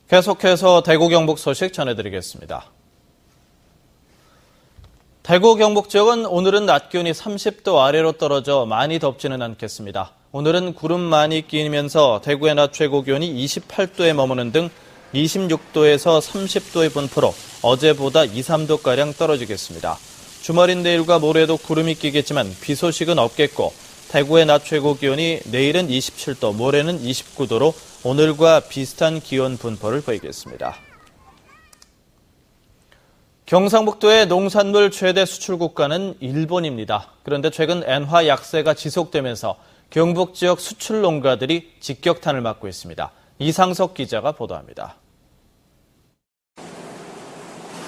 계속해서 대구 경북 소식 전해드리겠습니다. 대구 경북 지역은 오늘은 낮 기온이 30도 아래로 떨어져 많이 덥지는 않겠습니다. 오늘은 구름 많이 끼면서 대구의 낮 최고 기온이 28도에 머무는 등 26도에서 30도의 분포로 어제보다 2, 3도가량 떨어지겠습니다. 주말인 내일과 모레도 구름이 끼겠지만 비 소식은 없겠고 대구의 낮 최고 기온이 내일은 27도, 모레는 29도로 오늘과 비슷한 기온 분포를 보이겠습니다. 경상북도의 농산물 최대 수출 국가는 일본입니다. 그런데 최근 엔화 약세가 지속되면서 경북 지역 수출 농가들이 직격탄을 맞고 있습니다. 이상석 기자가 보도합니다.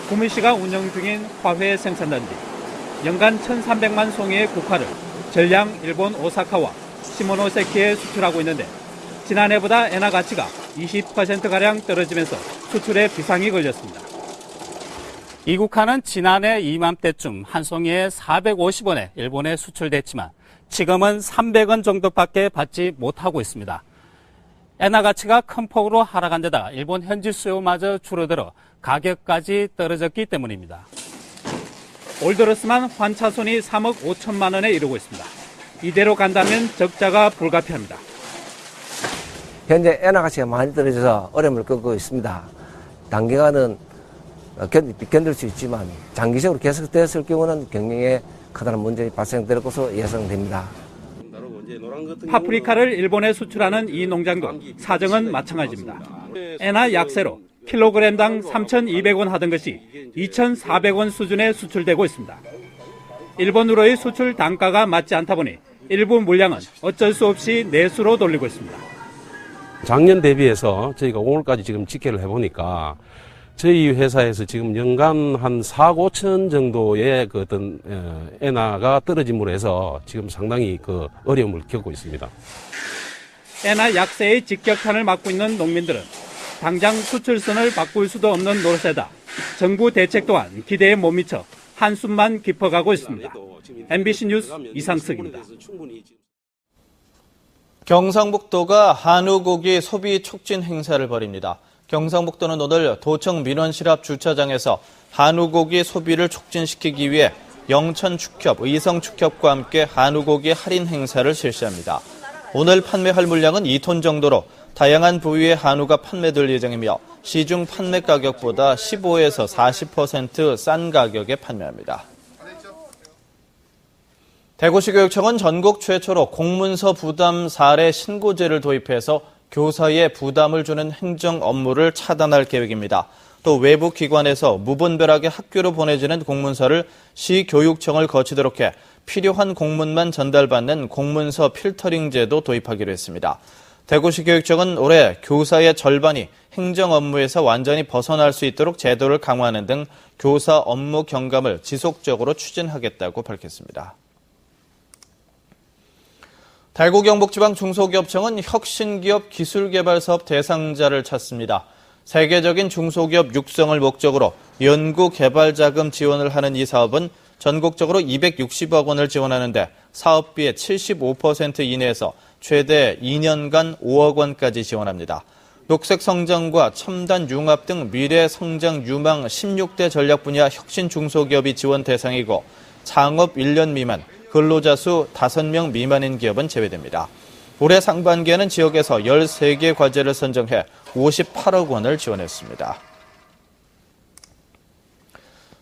구미시가 운영 중인 화훼 생산단지. 연간 1,300만 송이의 국화를 전량 일본 오사카와 시모노세키에 수출하고 있는데 지난해보다 엔화 가치가 20%가량 떨어지면서 수출에 비상이 걸렸습니다. 이 국화는 지난해 이맘때쯤 한 송이에 450원에 일본에 수출됐지만 지금은 300원 정도밖에 받지 못하고 있습니다. 엔화 가치가 큰 폭으로 하락한 데다 일본 현지 수요마저 줄어들어 가격까지 떨어졌기 때문입니다. 올 들어서만 환차손이 3억 5천만 원에 이르고 있습니다. 이대로 간다면 적자가 불가피합니다. 현재 엔화 가치가 많이 떨어져서 어려움을 겪고 있습니다. 단기간은 견딜 수 있지만 장기적으로 계속됐을 경우는 경영에 커다란 문제가 발생될 것으로 예상됩니다. 파프리카를 일본에 수출하는 이 농장도 사정은 마찬가지입니다. 엔화 약세로 킬로그램당 3,200원 하던 것이 2,400원 수준에 수출되고 있습니다. 일본으로의 수출 단가가 맞지 않다 보니 일부 물량은 어쩔 수 없이 내수로 돌리고 있습니다. 작년 대비해서 저희가 오늘까지 지금 집계를 해보니까 저희 회사에서 지금 연간 한 4억 5천 정도의 그 어떤 엔화가 떨어짐으로 해서 지금 상당히 그 어려움을 겪고 있습니다. 엔화 약세의 직격탄을 맞고 있는 농민들은 당장 수출선을 바꿀 수도 없는 노릇에다 정부 대책 또한 기대에 못 미쳐 한숨만 깊어가고 있습니다. MBC 뉴스 이상석입니다. 경상북도가 한우고기 소비 촉진 행사를 벌입니다. 경상북도는 오늘 도청 민원실앞 주차장에서 한우고기 소비를 촉진시키기 위해 영천축협, 의성축협과 함께 한우고기 할인 행사를 실시합니다. 오늘 판매할 물량은 2톤 정도로 다양한 부위의 한우가 판매될 예정이며 시중 판매 가격보다 15에서 40% 싼 가격에 판매합니다. 대구시 교육청은 전국 최초로 공문서 부담 사례 신고제를 도입해서 교사에 부담을 주는 행정 업무를 차단할 계획입니다. 또 외부 기관에서 무분별하게 학교로 보내지는 공문서를 시교육청을 거치도록 해 필요한 공문만 전달받는 공문서 필터링 제도 도입하기로 했습니다. 대구시 교육청은 올해 교사의 절반이 행정 업무에서 완전히 벗어날 수 있도록 제도를 강화하는 등 교사 업무 경감을 지속적으로 추진하겠다고 밝혔습니다. 대구 경북지방 중소기업청은 혁신기업 기술개발사업 대상자를 찾습니다. 세계적인 중소기업 육성을 목적으로 연구개발자금 지원을 하는 이 사업은 전국적으로 260억 원을 지원하는데 사업비의 75% 이내에서 최대 2년간 5억 원까지 지원합니다. 녹색 성장과 첨단 융합 등 미래 성장 유망 16대 전략 분야 혁신 중소기업이 지원 대상이고 창업 1년 미만, 근로자 수 5명 미만인 기업은 제외됩니다. 올해 상반기에는 지역에서 13개 과제를 선정해 58억 원을 지원했습니다.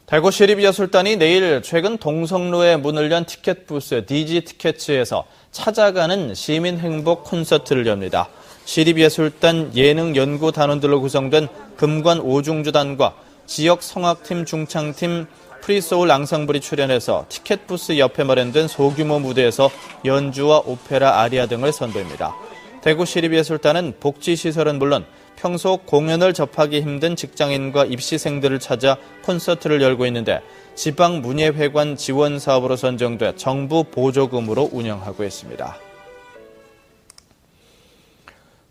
대구시립예술단이 내일 최근 동성로에 문을 연 티켓 부스 DG티켓츠에서 찾아가는 시민행복 콘서트를 엽니다. 시립예술단 예능연구단원들로 구성된 금관 5중주단과 지역 성악팀, 중창팀, 프리소울 앙상블이 출연해서 티켓 부스 옆에 마련된 소규모 무대에서 연주와 오페라, 아리아 등을 선보입니다. 대구시립예술단은 복지시설은 물론 평소 공연을 접하기 힘든 직장인과 입시생들을 찾아 콘서트를 열고 있는데 지방문예회관 지원 사업으로 선정돼 정부 보조금으로 운영하고 있습니다.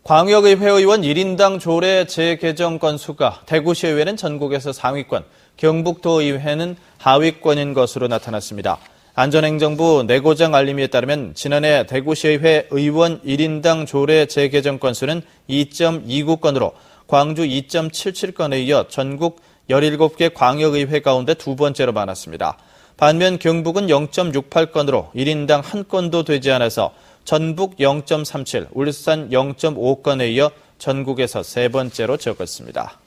광역의회 의원 1인당 조례 재개정 건수가 대구시의회는 전국에서 상위권, 경북도의회는 하위권인 것으로 나타났습니다. 안전행정부 내고장 알림에 따르면 지난해 대구시의회 의원 1인당 조례 재개정 건수는 2.29건으로 광주 2.77건에 이어 전국 17개 광역의회 가운데 두 번째로 많았습니다. 반면 경북은 0.68건으로 1인당 한 건도 되지 않아서 전북 0.37, 울산 0.5건에 이어 전국에서 세 번째로 적었습니다.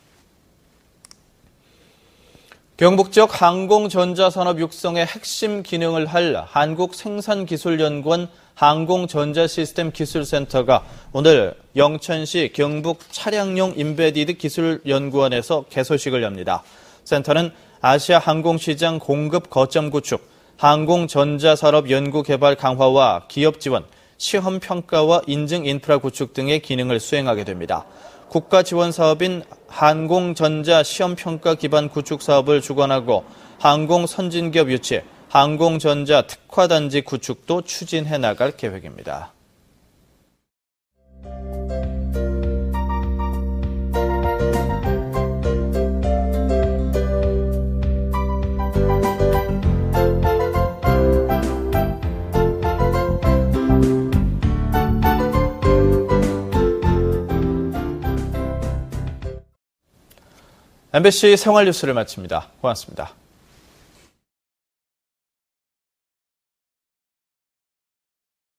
경북 지역 항공전자산업 육성의 핵심 기능을 할 한국생산기술연구원 항공전자시스템기술센터가 오늘 영천시 경북 차량용 임베디드 기술연구원에서 개소식을 엽니다. 센터는 아시아 항공시장 공급 거점 구축, 항공전자산업 연구개발 강화와 기업 지원, 시험 평가와 인증 인프라 구축 등의 기능을 수행하게 됩니다. 국가 지원 사업인 항공전자 시험 평가 기반 구축 사업을 주관하고 항공 선진기업 유치, 항공전자 특화단지 구축도 추진해 나갈 계획입니다. MBC 생활뉴스를 마칩니다. 고맙습니다.